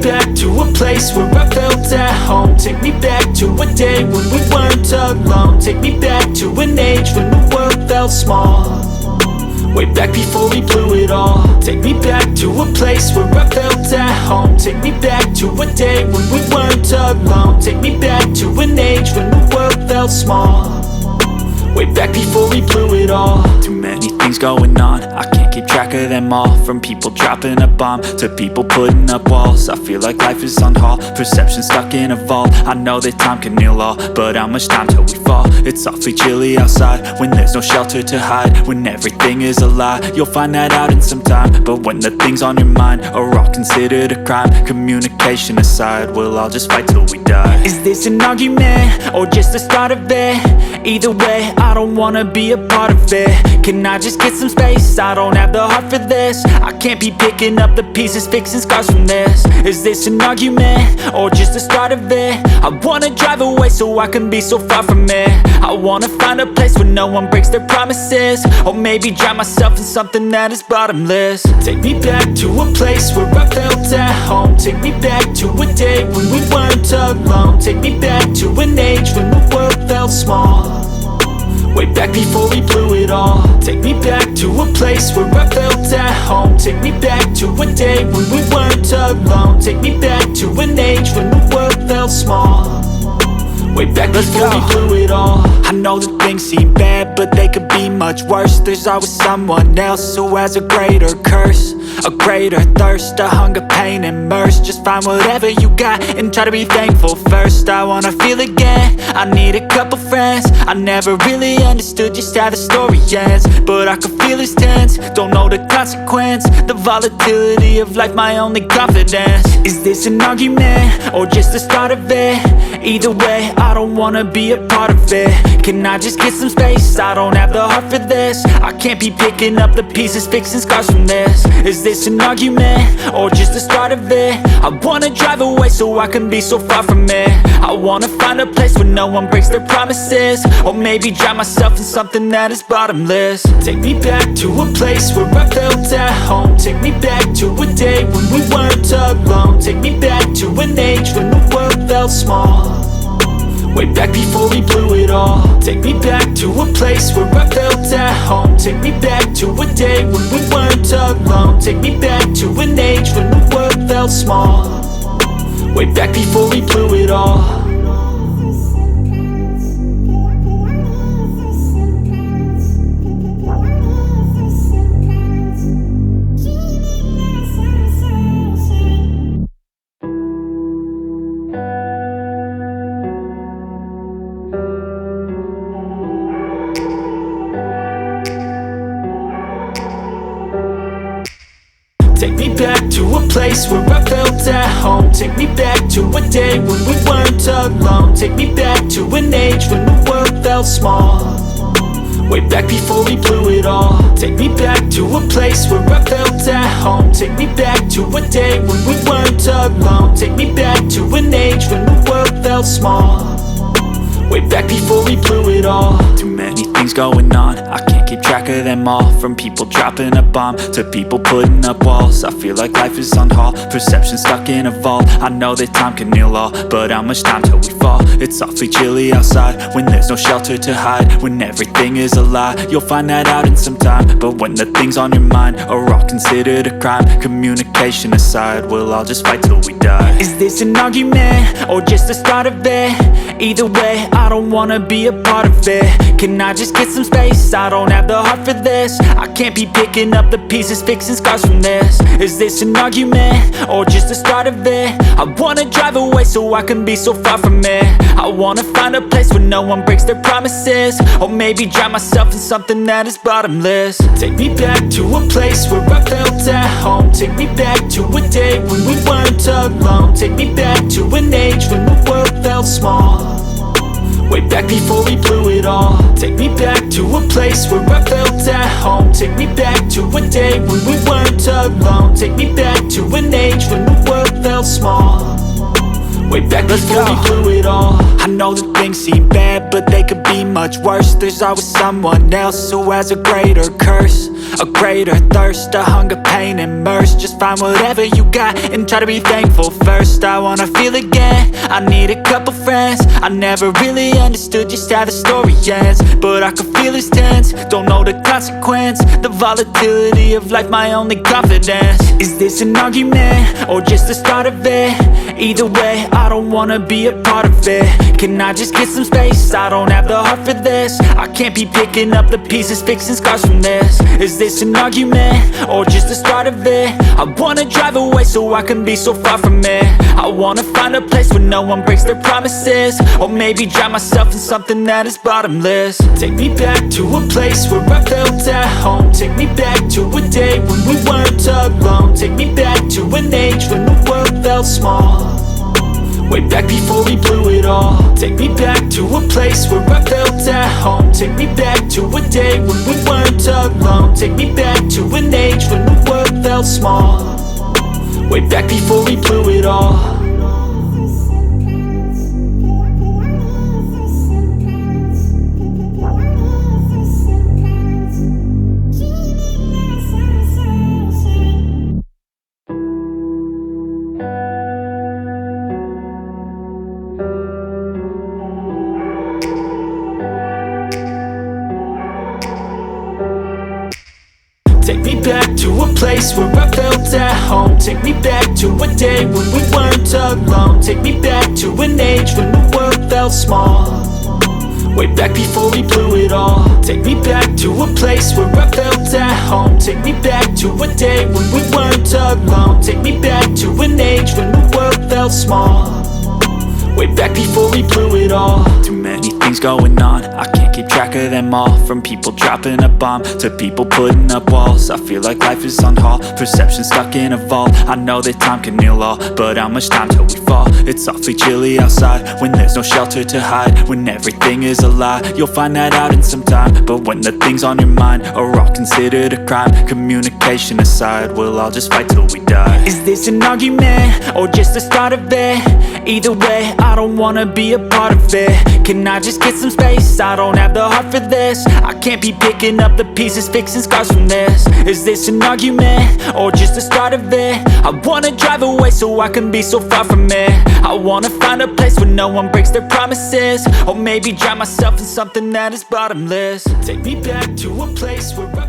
back to a place where I felt at home. Take me back to a day when we weren't alone. Take me back to an age when the world felt small, way back before we blew it all. Take me back to a place where I felt at home. Take me back to a day when we weren't alone. Take me back to an age when the world felt small, way back before we blew it all. Too many things going on, I can't keep track of them all. From people dropping a bomb to people putting up walls. I feel like life is on hold, perception stuck in a vault. I know that time can heal all, but how much time till we fall? It's awfully chilly outside when there's no shelter to hide. When everything is a lie, you'll find that out in some time. But when the things on your mind are all considered a crime, communication aside, we'll all just fight till we die. Is this an argument or just the start of it? Either way, I don't wanna be a part of it. Can I just get some space? I don't have the heart for this. I can't be picking up the pieces, fixing scars from this. Is this an argument or just the start of it? I wanna drive away so I can be so far from it. I wanna find a place where no one breaks their promises, or maybe drown myself in something that is bottomless. Take me back to a place where I felt at home. Take me back to a day when we weren't alone. Take me back to an age when the world felt small, way back before we blew it all. Take me back to a place where I felt at home. Take me back to a day when we weren't alone. Take me back to an age when the world felt small, way back before we blew it all. I know that things seem bad, but they could be much worse. There's always someone else who has a greater curse, a greater thirst, a hunger, pain, and mercy. Just find whatever you got and try to be thankful first. I wanna feel again, I need a couple friends. I never really understood just how the story ends, but I can feel it's tense, don't know the consequence. The volatility of life, my only confidence. Is this an argument or just the start of it? Either way, I don't wanna be a part of it. Can I just get some space? I don't have the heart for this. I can't be picking up the pieces, fixing scars from this. Is this an argument or just the start of it? I wanna drive away so I can be so far from it. I wanna find a place where no one breaks their promises, or maybe drown myself in something that is bottomless. Take me back to a place where I felt at home. Take me back to a day when we weren't alone. Take me back to an age when the world felt small, way back before we blew it all. Take me back to a place where I felt at home. Take me back to a day when we weren't alone. Take me back to an age when the world felt small, way back before we blew it all. Take me back to a place where I felt at home. Take me back to a day when we weren't alone. Take me back to an age when the world felt small, way back before we blew it all. Take me back to a place where I felt at home. Take me back to a day when we weren't alone. Take me back to an age when the world felt small, way back before we blew it all. Too many things going on, I can't keep track of them all. From people dropping a bomb to people putting up walls. I feel like life is on hold, perception stuck in a vault. I know that time can heal all, but how much time till we fall? It's awfully chilly outside when there's no shelter to hide. When everything is a lie, you'll find that out in some time. But when the things on your mind are all considered a crime, communication aside, we'll all just fight till we die. Is this an argument or just the start of it? Either way, I don't wanna be a part of it. Can I just get some space? I don't have the heart for this. I can't be picking up the pieces, fixing scars from this. Is this an argument or just the start of it? I wanna drive away so I can be so far from it. I wanna find a place where no one breaks their promises, or maybe drown myself in something that is bottomless. Take me back to a place where I felt at home. Take me back to a day when we weren't alone. Take me back to an age when the world felt small, way back before we blew it all. Take me back to a place where I felt at home. Take me back to a day when we weren't alone. Take me back to an age when the world felt small, way back before we blew it all. I know that things seem bad, but they could be much worse. There's always someone else who has a greater curse, a greater thirst, a hunger, pain, and mercy. Just find whatever you got and try to be thankful first. I wanna feel again, I need a couple friends. I never really understood just how the story ends, but I can feel it's tense, don't know the consequence. The volatility of life, my only confidence. Is this an argument, or just the start of it? Either way, I don't wanna be a part of it. Can I just get some space? I don't have the heart for this. I can't be picking up the pieces, fixing scars from this. Is this an argument, or just the start of it? I wanna drive away so I can be so far from it. I wanna find a place where no one breaks their promises, or maybe drown myself in something that is bottomless. Take me back to a place where I felt at home. Take me back to a day when we weren't alone. Take me back to an age when the world felt small, way back before we blew it all. Take me back to a place where I felt at home. Take me back to a day when we weren't alone. Take me back to an age when the world felt small, way back before we blew it all. Take me back to a place where I felt at home. Take me back to a day when we weren't alone. Take me back to an age when the world felt small, way back before we blew it all. Take me back to a place where I felt at home. Take me back to a day when we weren't alone. Take me back to an age when the world felt small, way back before we blew it all. Too many things going on, I can't keep track of them all. From people dropping a bomb to people putting up walls. I feel like life is on hold, perception stuck in a vault. I know that time can heal all, but how much time till we fall? It's awfully chilly outside when there's no shelter to hide. When everything is a lie, you'll find that out in some time. But when the things on your mind are all considered a crime, communication aside, we'll all just fight till we die. Is this an argument, or just the start of it? Either way, I don't wanna be a part of it. Can I just get some space? I don't have the heart for this. I can't be picking up the pieces, fixing scars from this. Is this an argument, or just the start of it? I wanna drive away so I can be so far from it. I wanna find a place where no one breaks their promises, or maybe drown myself in something that is bottomless. Take me back to a place where I